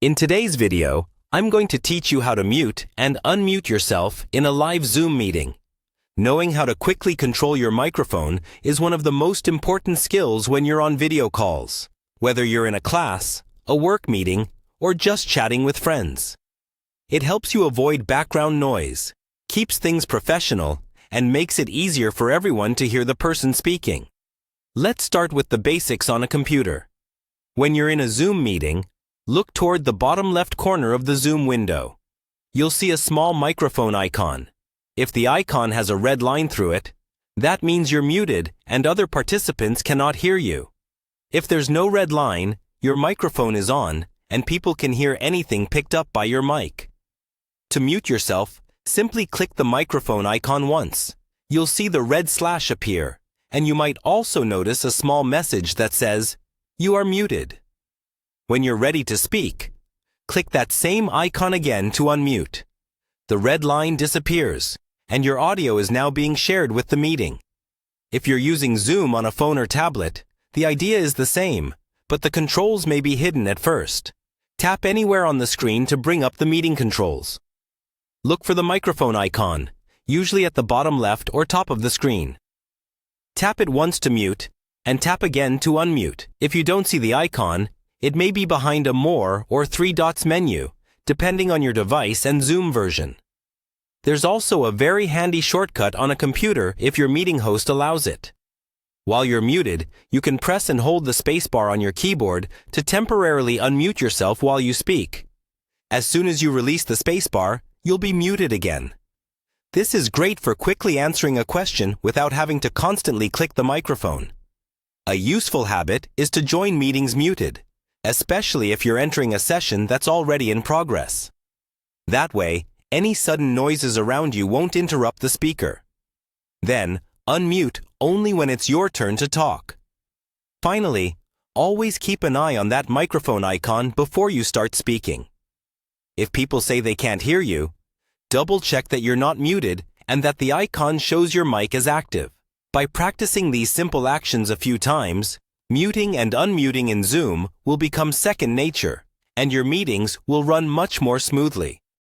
In today's video, I'm going to teach you how to mute and unmute yourself in a live Zoom meeting. Knowing how to quickly control your microphone is one of the most important skills when you're on video calls, whether you're in a class, a work meeting, or just chatting with friends. It helps you avoid background noise, keeps things professional, and makes it easier for everyone to hear the person speaking. Let's start with the basics on a computer. When you're in a Zoom meeting, look toward the bottom left corner of the Zoom window. You'll see a small microphone icon. If the icon has a red line through it, that means you're muted and other participants cannot hear you. If there's no red line, your microphone is on and people can hear anything picked up by your mic. To mute yourself, simply click the microphone icon once. You'll see the red slash appear, and you might also notice a small message that says, "You are muted." When you're ready to speak, click that same icon again to unmute. The red line disappears, and your audio is now being shared with the meeting. If you're using Zoom on a phone or tablet, the idea is the same, but the controls may be hidden at first. Tap anywhere on the screen to bring up the meeting controls. Look for the microphone icon, usually at the bottom left or top of the screen. Tap it once to mute, and tap again to unmute. If you don't see the icon, it may be behind a More or 3 dots menu, depending on your device and Zoom version. There's also a very handy shortcut on a computer if your meeting host allows it. While you're muted, you can press and hold the spacebar on your keyboard to temporarily unmute yourself while you speak. As soon as you release the spacebar, you'll be muted again. This is great for quickly answering a question without having to constantly click the microphone. A useful habit is to join meetings muted, especially if you're entering a session that's already in progress. That way, any sudden noises around you won't interrupt the speaker. Then, unmute only when it's your turn to talk. Finally, always keep an eye on that microphone icon before you start speaking. If people say they can't hear you, double-check that you're not muted and that the icon shows your mic is active. By practicing these simple actions a few times, muting and unmuting in Zoom will become second nature, and your meetings will run much more smoothly.